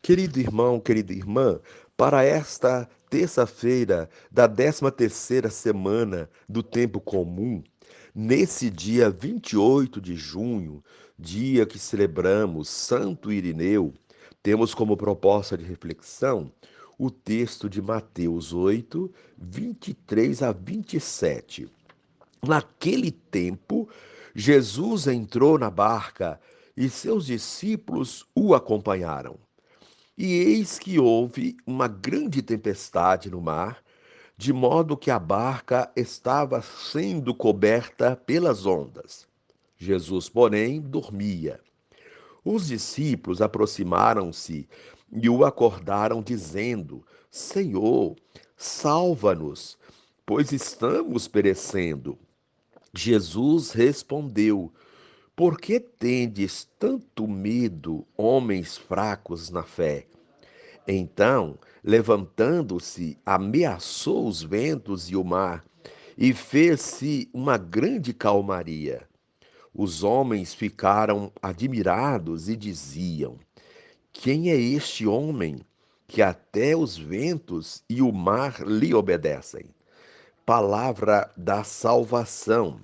Querido irmão, querida irmã, para esta terça-feira da 13ª semana do tempo comum, nesse dia 28 de junho, dia que celebramos Santo Irineu, temos como proposta de reflexão o texto de Mateus 8, 23 a 27. Naquele tempo, Jesus entrou na barca e seus discípulos o acompanharam. E eis que houve uma grande tempestade no mar, de modo que a barca estava sendo coberta pelas ondas. Jesus, porém, dormia. Os discípulos aproximaram-se e o acordaram, dizendo: Senhor, salva-nos, pois estamos perecendo. Jesus respondeu: Por que tendes tanto medo, homens fracos na fé? Então, levantando-se, ameaçou os ventos e o mar, e fez-se uma grande calmaria. Os homens ficaram admirados e diziam: Quem é este homem que até os ventos e o mar lhe obedecem? Palavra da salvação.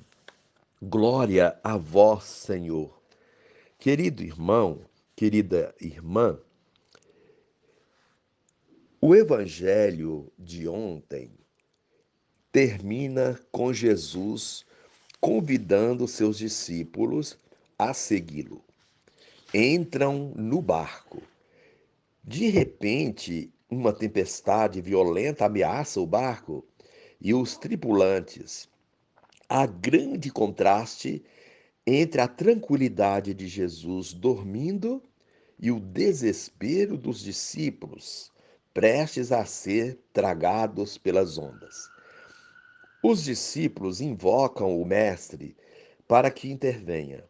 Glória a vós, Senhor. Querido irmão, querida irmã, o evangelho de ontem termina com Jesus convidando seus discípulos a segui-lo. Entram no barco. De repente, uma tempestade violenta ameaça o barco e os tripulantes. Há grande contraste entre a tranquilidade de Jesus dormindo e o desespero dos discípulos, prestes a ser tragados pelas ondas. Os discípulos invocam o Mestre para que intervenha.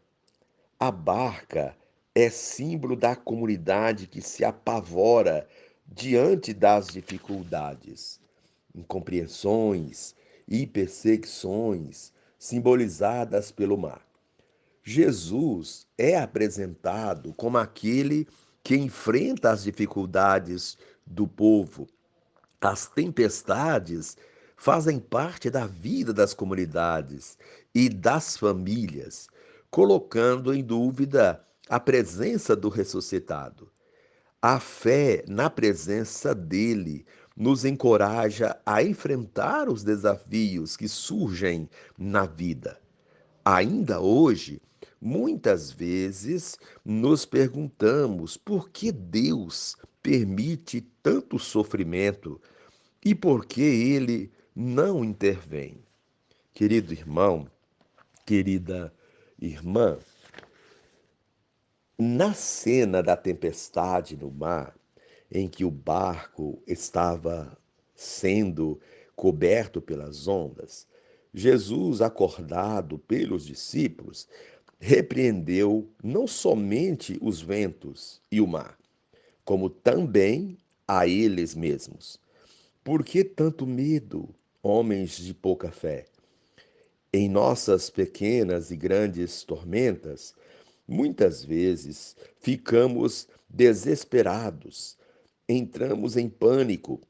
A barca é símbolo da comunidade que se apavora diante das dificuldades, incompreensões e perseguições simbolizadas pelo mar. Jesus é apresentado como aquele que enfrenta as dificuldades do povo. As tempestades fazem parte da vida das comunidades e das famílias, colocando em dúvida a presença do ressuscitado. A fé na presença dele nos encoraja a enfrentar os desafios que surgem na vida. Ainda hoje, muitas vezes nos perguntamos por que Deus permite tanto sofrimento e por que ele não intervém. Querido irmão, querida irmã, na cena da tempestade no mar, em que o barco estava sendo coberto pelas ondas, Jesus, acordado pelos discípulos, repreendeu não somente os ventos e o mar, como também a eles mesmos. Por que tanto medo, homens de pouca fé? Em nossas pequenas e grandes tormentas, muitas vezes ficamos desesperados, entramos em pânico.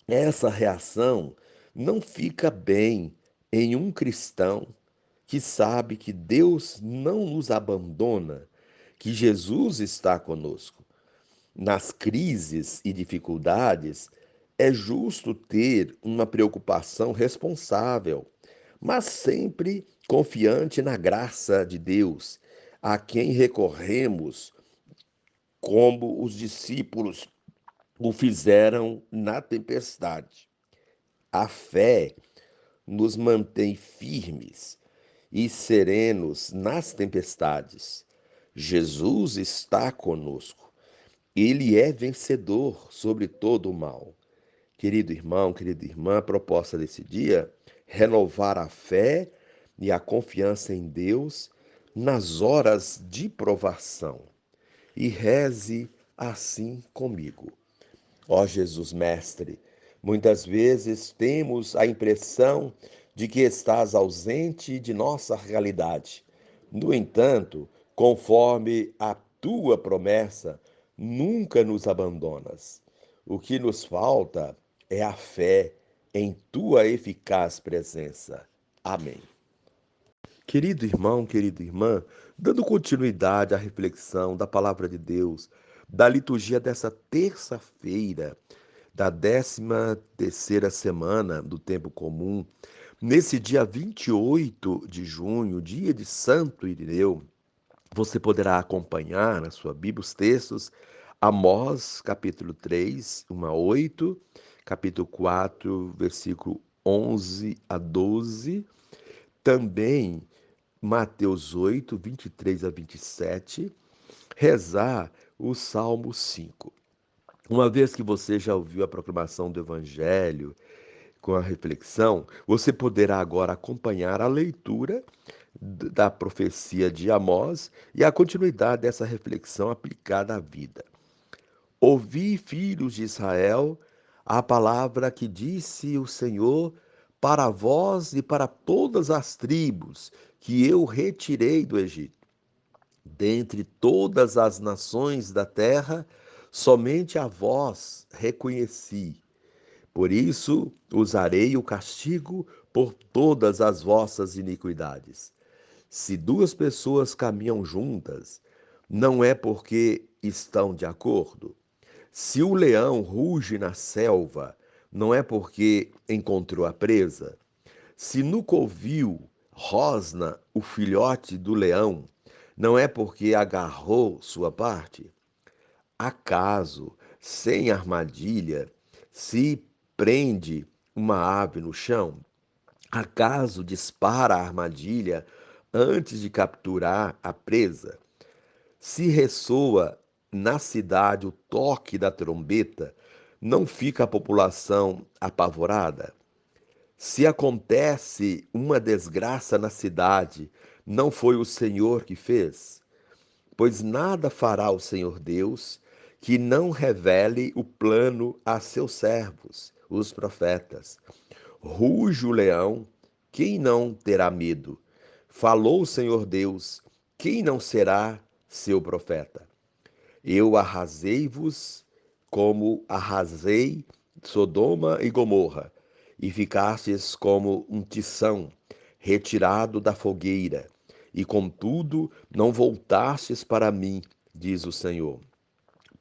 Essa reação não fica bem em um cristão que sabe que Deus não nos abandona, que Jesus está conosco. Nas crises e dificuldades, é justo ter uma preocupação responsável, mas sempre confiante na graça de Deus, a quem recorremos, como os discípulos o fizeram na tempestade. A fé nos mantém firmes e serenos nas tempestades. Jesus está conosco. Ele é vencedor sobre todo o mal. Querido irmão, querida irmã, a proposta desse dia, renovar a fé e a confiança em Deus nas horas de provação. E reze assim comigo. Ó Jesus Mestre, muitas vezes temos a impressão de que estás ausente de nossa realidade. No entanto, conforme a tua promessa, nunca nos abandonas. O que nos falta é a fé em tua eficaz presença. Amém. Querido irmão, querida irmã, dando continuidade à reflexão da palavra de Deus, da liturgia dessa terça-feira, da 13ª semana do tempo comum, nesse dia 28 de junho, dia de Santo Irineu, você poderá acompanhar na sua Bíblia os textos Amós, capítulo 3, 1 a 8, capítulo 4, versículo 11 a 12, também Mateus 8, 23 a 27, rezar o Salmo 5. Uma vez que você já ouviu a proclamação do Evangelho com a reflexão, você poderá agora acompanhar a leitura da profecia de Amós e a continuidade dessa reflexão aplicada à vida. Ouvi, filhos de Israel, a palavra que disse o Senhor para vós e para todas as tribos que eu retirei do Egito. Dentre todas as nações da terra, somente a vós reconheci. Por isso usarei o castigo por todas as vossas iniquidades. Se duas pessoas caminham juntas, não é porque estão de acordo. Se o leão ruge na selva, não é porque encontrou a presa. Se no covil rosna o filhote do leão, não é porque agarrou sua parte. Acaso, sem armadilha, se prende uma ave no chão? Acaso dispara a armadilha antes de capturar a presa? Se ressoa na cidade o toque da trombeta, não fica a população apavorada? Se acontece uma desgraça na cidade, não foi o Senhor que fez? Pois nada fará o Senhor Deus que não revele o plano a seus servos, os profetas. Ruge o leão, quem não terá medo? Falou o Senhor Deus, quem não será seu profeta? Eu arrasei-vos como arrasei Sodoma e Gomorra, e ficastes como um tição retirado da fogueira, e contudo não voltastes para mim, diz o Senhor.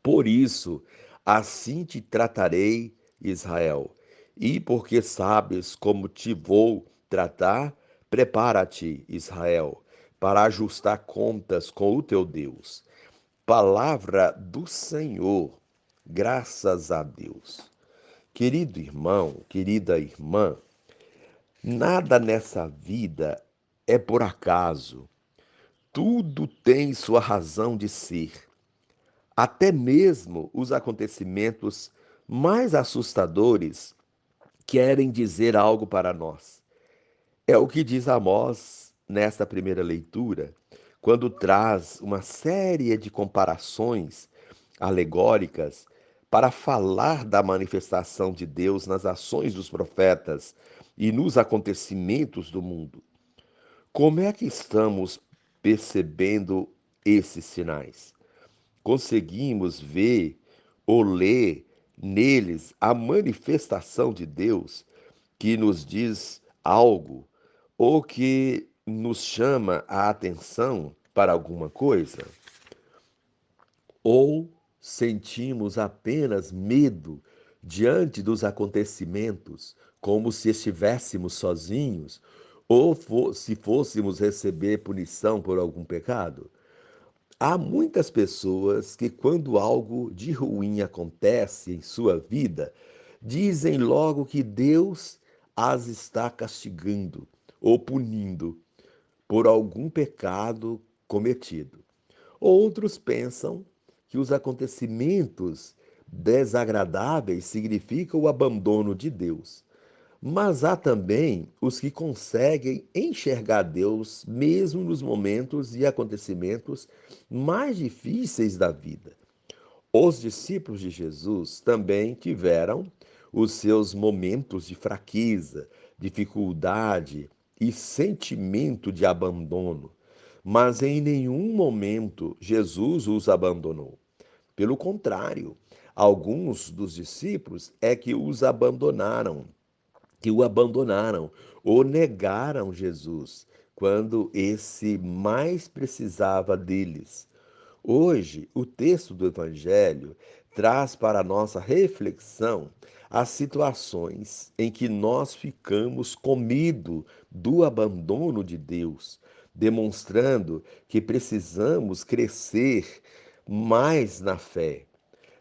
Por isso, assim te tratarei, Israel. E porque sabes como te vou tratar, prepara-te, Israel, para ajustar contas com o teu Deus. Palavra do Senhor, graças a Deus. Querido irmão, querida irmã, nada nessa vida é por acaso. Tudo tem sua razão de ser. Até mesmo os acontecimentos mais assustadores querem dizer algo para nós. É o que diz Amós nesta primeira leitura, quando traz uma série de comparações alegóricas para falar da manifestação de Deus nas ações dos profetas e nos acontecimentos do mundo. Como é que estamos percebendo esses sinais? Conseguimos ver ou ler neles a manifestação de Deus que nos diz algo ou que nos chama a atenção para alguma coisa? Ou sentimos apenas medo diante dos acontecimentos, como se estivéssemos sozinhos, ou se fôssemos receber punição por algum pecado? Há muitas pessoas que, quando algo de ruim acontece em sua vida, dizem logo que Deus as está castigando ou punindo por algum pecado cometido. Outros pensam que os acontecimentos desagradáveis significam o abandono de Deus. Mas há também os que conseguem enxergar Deus mesmo nos momentos e acontecimentos mais difíceis da vida. Os discípulos de Jesus também tiveram os seus momentos de fraqueza, dificuldade e sentimento de abandono, mas em nenhum momento Jesus os abandonou. Pelo contrário, alguns dos discípulos é que o abandonaram ou negaram Jesus quando esse mais precisava deles. Hoje, o texto do Evangelho traz para a nossa reflexão as situações em que nós ficamos com medo do abandono de Deus, demonstrando que precisamos crescer mais na fé.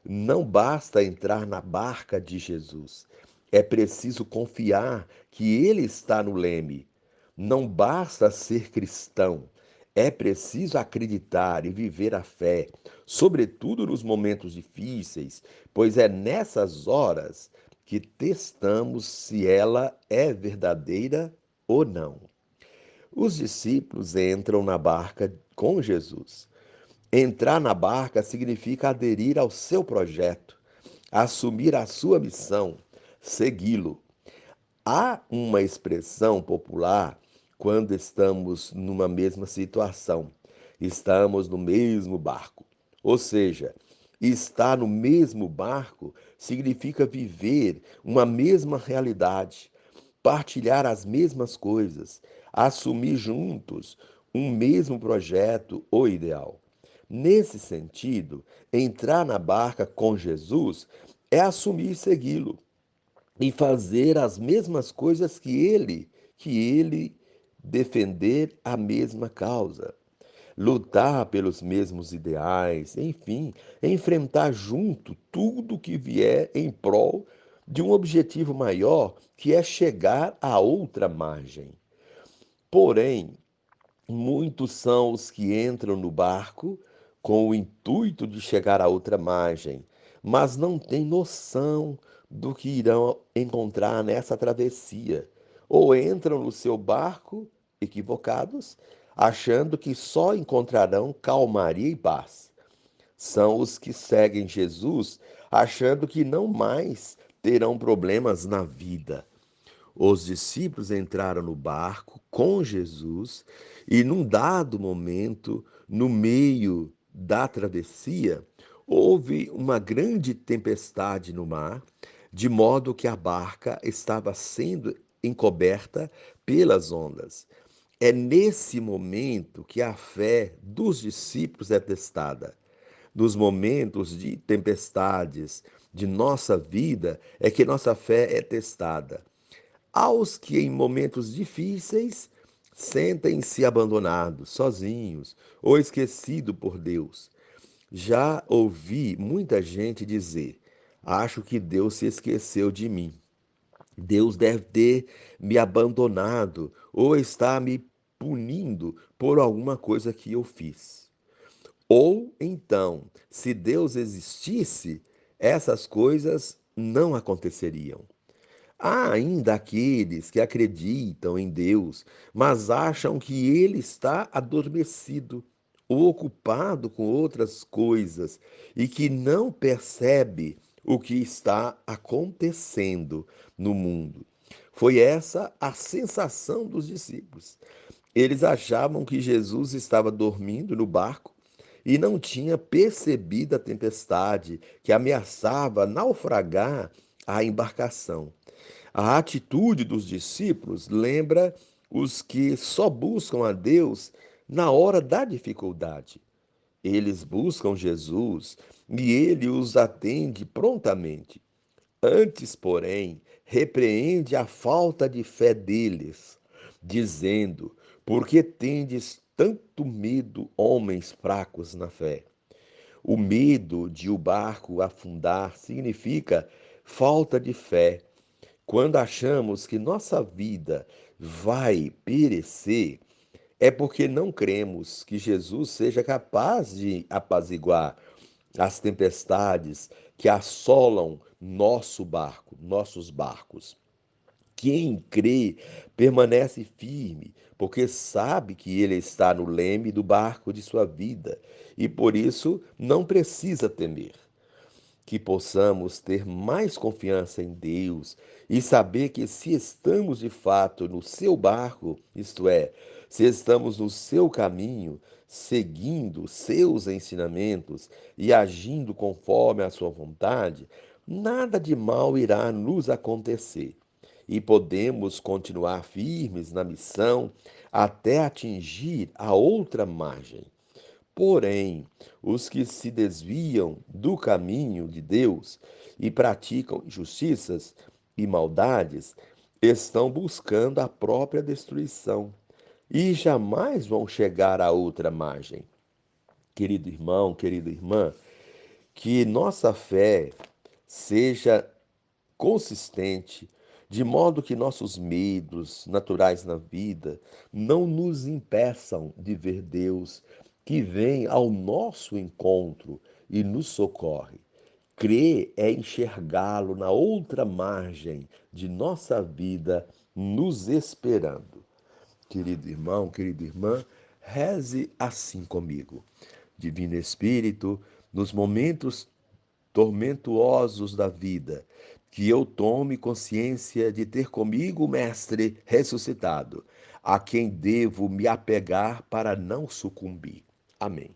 Não basta entrar na barca de Jesus, é preciso confiar que Ele está no leme. Não basta ser cristão, é preciso acreditar e viver a fé, sobretudo nos momentos difíceis, pois é nessas horas que testamos se ela é verdadeira ou não. Os discípulos entram na barca com Jesus. Entrar na barca significa aderir ao seu projeto, assumir a sua missão, segui-lo. Há uma expressão popular quando estamos numa mesma situação. Estamos no mesmo barco. Ou seja, estar no mesmo barco significa viver uma mesma realidade, partilhar as mesmas coisas, assumir juntos um mesmo projeto ou ideal. Nesse sentido, entrar na barca com Jesus é assumir e segui-lo e fazer as mesmas coisas que ele defender a mesma causa, lutar pelos mesmos ideais, enfim, enfrentar junto tudo que vier em prol de um objetivo maior, que é chegar a outra margem. Porém, muitos são os que entram no barco com o intuito de chegar à outra margem, mas não têm noção do que irão encontrar nessa travessia. Ou entram no seu barco equivocados, achando que só encontrarão calmaria e paz. São os que seguem Jesus, achando que não mais terão problemas na vida. Os discípulos entraram no barco com Jesus e, num dado momento, no meio da travessia, houve uma grande tempestade no mar, de modo que a barca estava sendo encoberta pelas ondas. É nesse momento que a fé dos discípulos é testada. Nos momentos de tempestades de nossa vida é que nossa fé é testada. Aos que em momentos difíceis sentem-se abandonados, sozinhos ou esquecidos por Deus. Já ouvi muita gente dizer: acho que Deus se esqueceu de mim. Deus deve ter me abandonado ou está me punindo por alguma coisa que eu fiz. Ou então, se Deus existisse, essas coisas não aconteceriam. Há ainda aqueles que acreditam em Deus, mas acham que ele está adormecido ou ocupado com outras coisas e que não percebe o que está acontecendo no mundo. Foi essa a sensação dos discípulos. Eles achavam que Jesus estava dormindo no barco e não tinha percebido a tempestade que ameaçava naufragar a embarcação. A atitude dos discípulos lembra os que só buscam a Deus na hora da dificuldade. Eles buscam Jesus e ele os atende prontamente. Antes, porém, repreende a falta de fé deles, dizendo: por que tendes tanto medo, homens fracos na fé? O medo de o barco afundar significa falta de fé. Quando achamos que nossa vida vai perecer, é porque não cremos que Jesus seja capaz de apaziguar as tempestades que assolam nossos barcos. Quem crê permanece firme, porque sabe que ele está no leme do barco de sua vida e por isso não precisa temer. Que possamos ter mais confiança em Deus e saber que se estamos de fato no seu barco, isto é, se estamos no seu caminho, seguindo seus ensinamentos e agindo conforme a sua vontade, nada de mal irá nos acontecer. E podemos continuar firmes na missão até atingir a outra margem. Porém, os que se desviam do caminho de Deus e praticam injustiças e maldades estão buscando a própria destruição e jamais vão chegar à outra margem. Querido irmão, querida irmã, que nossa fé seja consistente, de modo que nossos medos naturais na vida não nos impeçam de ver Deus que vem ao nosso encontro e nos socorre. Crer é enxergá-lo na outra margem de nossa vida, nos esperando. Querido irmão, querida irmã, reze assim comigo. Divino Espírito, nos momentos tormentuosos da vida, que eu tome consciência de ter comigo o Mestre ressuscitado, a quem devo me apegar para não sucumbir. Amém.